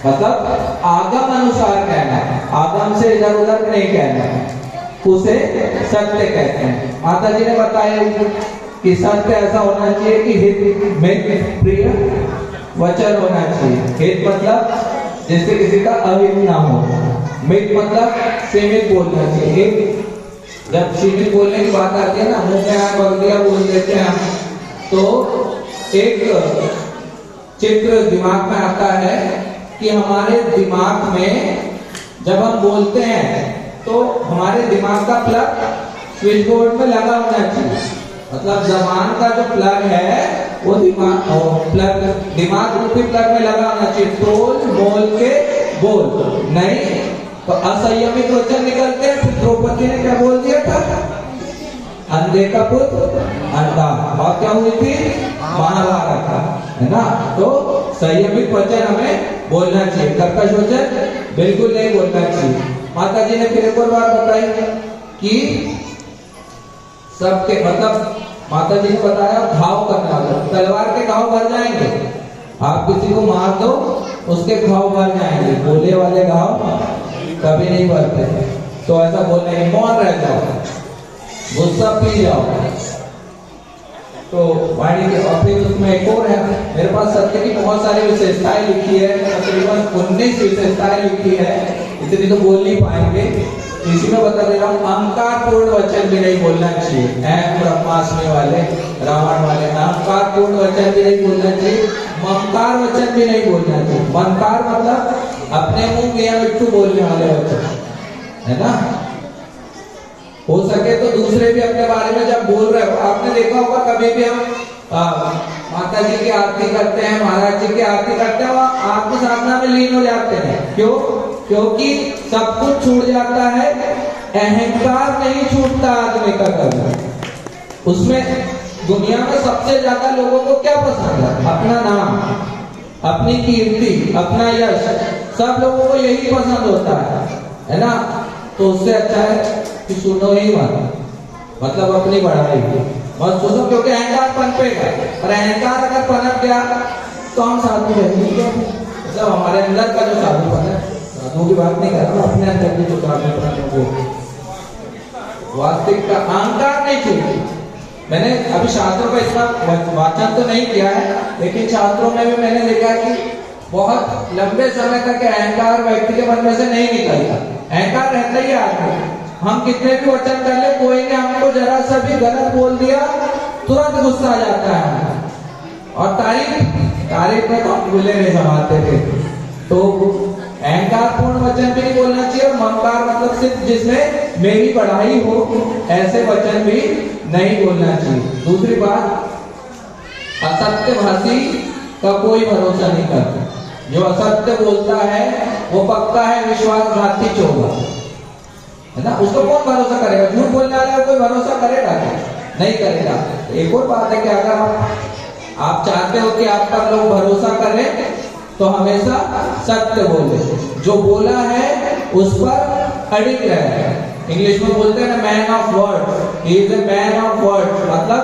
मतलब आगम अनुसार कहना, आगम से इधर उधर नहीं कहना, उसे सत्य कहते हैं। माता जी ने बताया कि सत्य ऐसा होना चाहिए कि हित में प्रिय वचन होना चाहिए। हित मतलब जिससे किसी का अहित ना हो, मित मतलब सीमित बोलना चाहिए। जब सीमित बोलने की बात आती है ना, मुंह में आग बग दिया बोल देते हैं हम, तो एक चित्र दिमाग में आता है कि हमारे दिमाग में जब हम बोलते हैं तो हमारे दिमाग का प्लग स्विच बोर्ड में लगा होना चाहिए। मतलब जबान का जो प्लग है वो दिमाग रूपी प्लग में लगा होना चाहिए। तोल मोल के बोल, नहीं तो असंयमित वचन निकलते हैं। फिर द्रौपदी ने क्या बोल दिया था? अंधे का पुत्र अंधा। और क्या हुई थी? महाभारत, है ना। तो संयमित वचन हमें बोलना चाहिए, कर्कश वचन बिल्कुल नहीं बोलना चाहिए। माता जी ने फिर एक और बात बताई कि सबके मतलब माता जी ने बताया घाव करने वाला, तलवार के घाव भर जाएंगे। आप किसी को मार दो उसके घाव भर जाएंगे, बोले वाले घाव कभी नहीं भरते। तो ऐसा बोलने मौन रह जाओ, गुस्सा पी जाओ। तो वाणी के और फिर उसमें एक और है, मेरे पास सत्य की बहुत सारी विशेषताएं लिखी है, तकरीबन 19 विशेषताएं लिखी है, इतनी तो बोल नहीं पाएंगे। इसी में बता दे रहा हूँ, अहंकार पूर्ण वचन भी नहीं बोलना चाहिए। ब्रह्मास्मि वाले, रावण वाले अहंकार पूर्ण वचन भी नहीं बोलना चाहिए। ममकार वचन भी नहीं बोलना चाहिए। ममकार मतलब अपने मुंह मियां मिट्टू बोलने वाले वचन, है ना। हो सके तो दूसरे भी अपने बारे में जब बोल रहे हो, आपने देखा होगा कभी भी हम माता जी की आरती करते हैं, महाराज जी की आरती करते हैं, वह आत्म साधना में लीन हो जाते हैं। क्यों? क्योंकि सब कुछ छूट जाता है, अहंकार नहीं छूटता आदमी का कभी। उसमें दुनिया में सबसे ज्यादा लोगों को क्या पसंद है? अपना नाम, अपनी कीर्ति, अपना यश, सब लोगों को यही पसंद होता है ना। तो उससे अच्छा है कि सुनो ही मत, मतलब अपनी बढ़ाई मत सुनो, क्योंकि अहंकार पनपेगा। और अहंकार अगर पनप गया तो हम साधु रहेंगे। मतलब हमारे अंदर का जो साधुपन है, साधुओं की बात नहीं कर रहा, अपने अंदर की जो साधुपन है वो वास्तविक का अहंकार नहीं छूटे। मैंने अभी शास्त्रों का इतना वाचन तो नहीं किया है, लेकिन शास्त्रों में भी मैंने देखा कि बहुत लंबे समय तक अहंकार व्यक्ति के मन में से नहीं निकलता। अहंकार रहता ही आदमी, हम कितने भी वचन कर ले, कोई ने हमको जरा सा भी गलत बोल दिया तुरंत गुस्सा आ जाता है। और तारीफ में तो हम भूले नहीं समाते थे। तो अहंकार पूर्ण वचन भी नहीं बोलना चाहिए। और ममकार मतलब सिर्फ जिसमें मेरी बढ़ाई हो, ऐसे वचन भी नहीं बोलना चाहिए। दूसरी बात, असत्यभाषी का कोई भरोसा नहीं करता। जो असत्य बोलता है वो पक्का है विश्वासघाती चोर, है ना। उसको कौन भरोसा करेगा? झूठ बोलने वाले को कोई भरोसा करेगा क्या? नहीं करेगा। एक और बात है कि अगर आप चाहते हो कि आप पर लोग भरोसा करें तो हमेशा सत्य बोले, जो बोला है उस पर अडिग रहे। इंग्लिश में बोलते हैं ना, man of word, he is a man of word. मतलब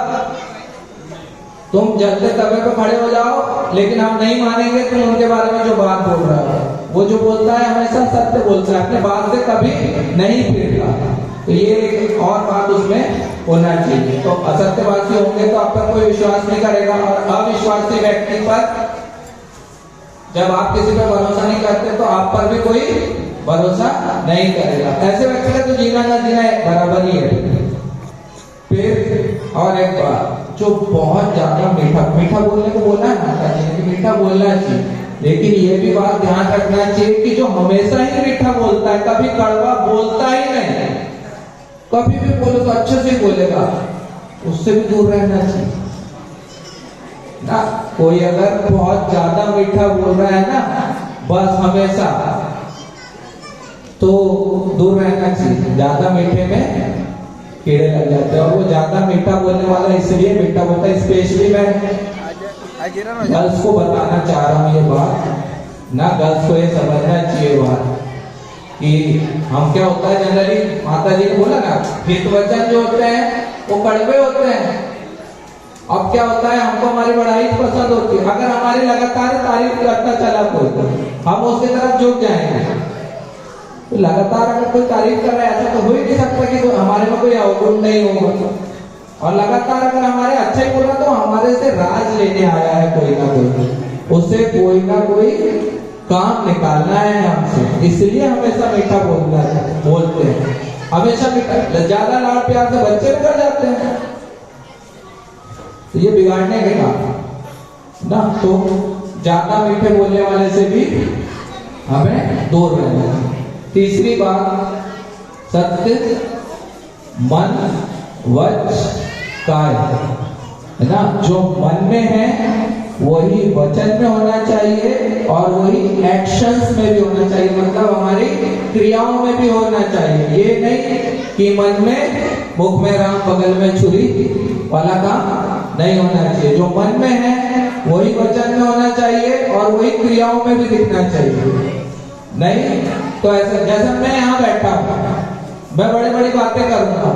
तुम जलते तवे पे खड़े हो जाओ, लेकिन हम नहीं मानेंगे तुम उनके बारे में जो बात बोल रहा हो। वो जो बोलता है हमेशा सत्य बोलता है, अपने बात से कभी नहीं फिरता। तो ये एक और बात उसमें होना चाहिए। तो असत्यवादी होंगे तो आप पर कोई विश्वास नहीं करेगा। और अविश्वासी व्यक्ति पर जब आप किसी पर भरोसा नहीं करते तो आप पर भी कोई भरोसा नहीं करेगा। ऐसे व्यक्ति का तो जीना ना जीना बराबर ही है। फिर और एक बात, जो बहुत ज्यादा मीठा बोलने को बोला है माता जी ने, मीठा बोलना चाहिए, लेकिन ये भी बात ध्यान रखना चाहिए कि जो हमेशा ही मीठा बोलता है, कभी कड़वा बोलता ही नहीं, कभी भी बोलो तो अच्छे से बोलेगा, उससे भी दूर रहना चाहिए ना। कोई अगर बहुत ज्यादा मीठा बोल रहा है ना, बस हमेशा, तो दूर रहना चाहिए। ज्यादा मीठे में कीड़े लग जाते हैं। और वो ज्यादा मीठा बोलने वाला इसलिए मीठा बोलता है, स्पेशली मैं गर्ल्स को बताना चाह रहा हूँ ये बात ना, गर्ल्स को ये समझना चाहिए बात कि हम क्या होता है जनरली, माता जी ने बोला ना, हित वचन जो होते हैं वो कड़वे होते हैं, अब क्या होता है, हमको हमारी बढ़ाई पसंद होती है, अगर हमारी लगातार तारीफ करता चला कोई, हम उसकी तरफ झुक जाएंगे। तो लगातार अगर कोई तारीफ कर रहा है, ऐसा तो हो ही नहीं सकता कि हमारे में कोई अवगुण नहीं होगा। और लगातार अगर हमारे अच्छा ही बोला तो हमारे से राज लेने आया है कोई ना कोई, उससे कोई ना कोई काम निकालना है हमसे, इसलिए हमेशा मीठा बोलते हैं, हमेशा मीठा। ज्यादा लाड़ प्यार से बच्चे भी कर जाते हैं, तो ये बिगाड़ने के काम ना। तो ज्यादा मीठे बोलने वाले से भी हमें दूर रहना है। तीसरी बात, सत्य मन वच काय, है ना। जो मन में है वही वचन में होना चाहिए और वही एक्शंस में भी होना चाहिए, मतलब हमारी क्रियाओं में भी होना चाहिए। ये नहीं कि मन में, मुख में राम बगल में छुरी वाला काम नहीं होना चाहिए। जो मन में है वही वचन में होना चाहिए और वही क्रियाओं में भी दिखना चाहिए। नहीं तो ऐसा, जैसे मैं यहाँ बैठा हूँ, मैं बड़ी बड़ी बातें करूंगा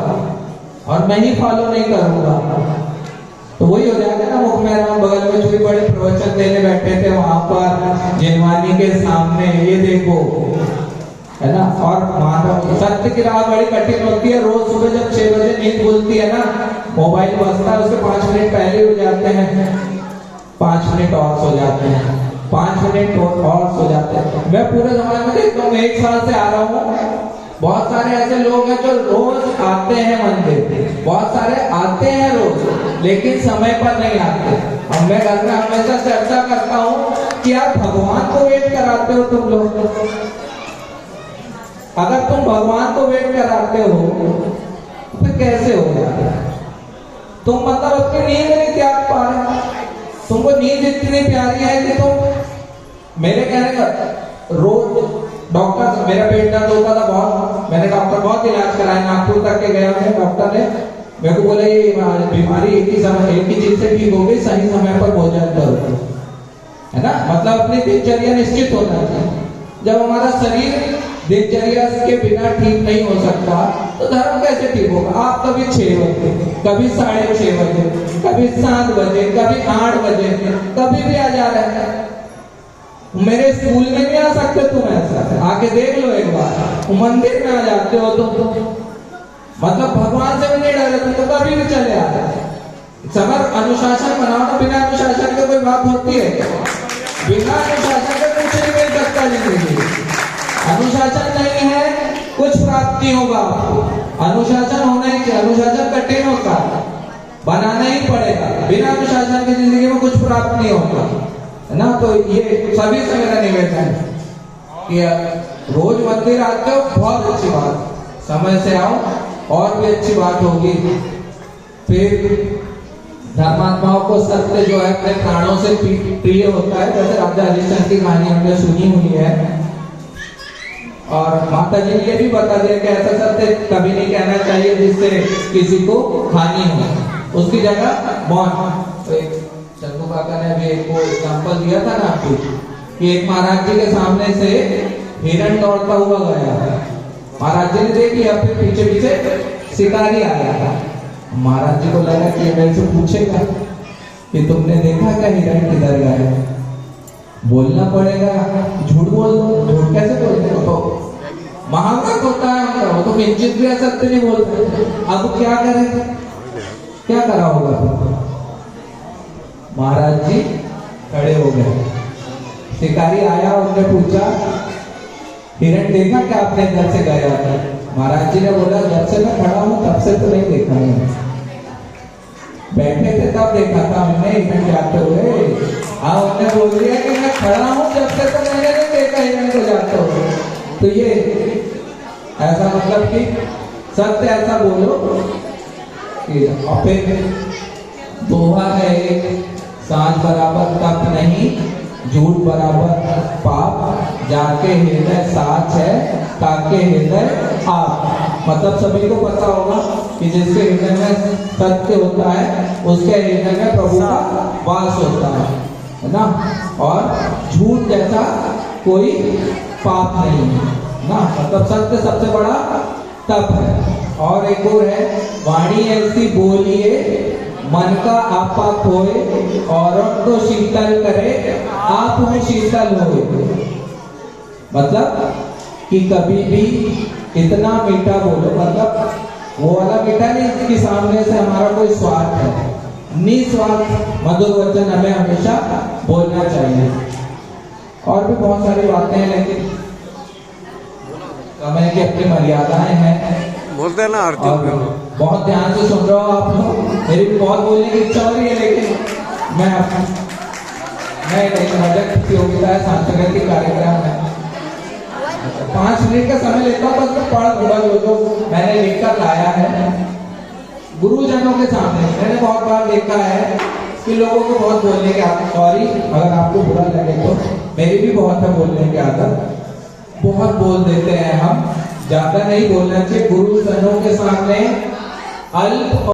और मैं ही फॉलो नहीं करूंगा, तो वही हो जाएगा ना, मुख में राम बगल में छुरी। बड़े प्रवचन देने बैठे थे वहां पर जिनवानी के सामने, ये देखो, है ना। और मानव सत्य की राह बड़ी कठिन होती है। रोज सुबह जब 6 बजे नींद खुलती है ना, मोबाइल बजता है, उसके 5 मिनट पहले हो जाते हैं, 5 मिनट और सो जाते हैं, 5 मिनट और सो जाते हैं। मैं पूरे जमाने में देखता हूँ, 1 साल से आ रहा हूँ, बहुत सारे ऐसे लोग हैं जो रोज आते हैं मंदिर, बहुत सारे आते हैं रोज, लेकिन समय पर नहीं आते। अब मैं घर में हमेशा चर्चा करता हूँ कि यार भगवान को वेट कराते हो तुम लोग, अगर तुम भगवान को वेट कराते हो तो कैसे हो जाए? तुम मतलब अपनी नींद नहीं त्याग पा रहे, तुमको नींद इतनी प्यारी है कि तुम, मेरे कहने का रोज डॉक्टर, मेरा पेट दर्द होता था बहुत, मैंने डॉक्टर बहुत इलाज कराया, नागपुर तक के गया मैं, डॉक्टर ने मेरे को बोला ये बीमारी एक ही चीज से ठीक हो गई, सही समय पर भोजन करो, है ना। मतलब अपनी दिनचर्या निश्चित होना चाहिए। जब हमारा शरीर दिनचर्या के बिना ठीक नहीं हो सकता तो धर्म कैसे ठीक होगा? आप कभी 6 बजे, कभी 6:30 बजे, कभी 7 बजे, कभी 8 बजे, कभी भी आ जा रहे हैं। मेरे स्कूल में नहीं आ सकते तुम, ऐसा आके देख लो एक बार, मंदिर में आ जाते हो तुम, मतलब भगवान से भी नहीं डरे तुम, तो कभी भी चले आते हैं। समर अनुशासन बनाओ, बिना अनुशासन के कोई बात होती है? बिना अनुशासन के कुछ नहीं मिल सकता जिंदगी। अनुशासन नहीं है कुछ प्राप्ति होगा आपको, अनुशासन होना ही चाहिए। अनुशासन कठिन होता है, बनाना ही पड़ेगा, बिना अनुशासन की जिंदगी में कुछ प्राप्त नहीं होता, है ना। तो ये सभी से मेरा निवेदन है कि रोज मंदिर आते हो, बहुत अच्छी बात, समय से आओ और भी अच्छी बात होगी। फिर धर्मात्माओं को सत्य जो है अपने प्राणों से प्रिय होता है, जैसे राजा हरिश्चंद्र की कहानी हमने सुनी हुई है। और माता जी ने ये भी बता दिया कि ऐसा सत्य कभी नहीं कहना चाहिए जिससे किसी को हानि हो, उसकी जगह मौन। तो चंदू काका ने अभी एक एग्जाम्पल दिया था ना आपको कि एक महाराज जी के सामने से हिरण दौड़ता हुआ गया, महाराज जी ने देख लिया, फिर पीछे पीछे शिकारी आया था। महाराज जी को लगा कि मेरे से पूछेगा कि तुमने देखा क्या हिरण किधर गया? बोलना पड़ेगा, झूठ बोल दो, झूठ कैसे बोलते हो? तो महाव्रत होता है हमारा, वो तो किंचित भी सत्य नहीं बोलते। अब क्या करें, क्या करा होगा? महाराज जी खड़े हो गए, शिकारी आया, उनने पूछा हिरण देखा क्या आपने घर से गया था? महाराज जी ने बोला जब से मैं खड़ा हूं तब से तो नहीं देखा है, बैठे थे तब देखा था हमने हिरण जाते हुए। हाँ, उन्होंने बोल दिया कि मैं खड़ा हूं जब से तो मैंने नहीं देखा हिरण को जाते हुए। तो ये ऐसा मतलब कि सत्य ऐसा बोलो कि फिर दोहा है एक, सांझ बराबर तप नहीं, झूठ बराबर पाप, जाके हृदय साच है ताके हृदय आप। मतलब सभी को पता होगा कि जिसके हृदय में सत्य होता है उसके हृदय में प्रभु का वास होता है ना। और झूठ जैसा कोई पाप नहीं है ना, मतलब सत्य सबसे बड़ा तप है। और एक और है, वाणी ऐसी बोलिए मन का आपा खोए और को शीतल करे, आप में शीतल होए। मतलब कि कभी भी इतना मीठा बोलो, मतलब वो वाला मीठा नहीं कि सामने से हमारा कोई स्वार्थ है, निस्वार्थ मधुर वचन हमें हमेशा बोलना चाहिए। और भी बहुत सारी बातें हैं, लेकिन समय की अपनी मर्यादाएं हैं। बोलते हैं ना आरती और बहुत ध्यान से सुन रहे हो आप लोग, मेरी भी बहुत बोलने की इच्छा हो रही है, लेकिन मैं नहीं बजट प्रतियोगिता है, सांस्कृतिक कार्यक्रम है, 5 मिनट का समय लेता हूँ बस पढ़ दूंगा जो मैंने लिखकर लाया है गुरुजनों के सामने। मैंने बहुत बार देखा है कि लोगों को बहुत बोलने की आदत, सॉरी अगर आपको बुरा लगे तो, मेरी भी बहुत है बोलने की आदत, बहुत बोल देते हैं हम, ज्यादा नहीं बोलना चाहिए। गुरुजनों के सामने अल्प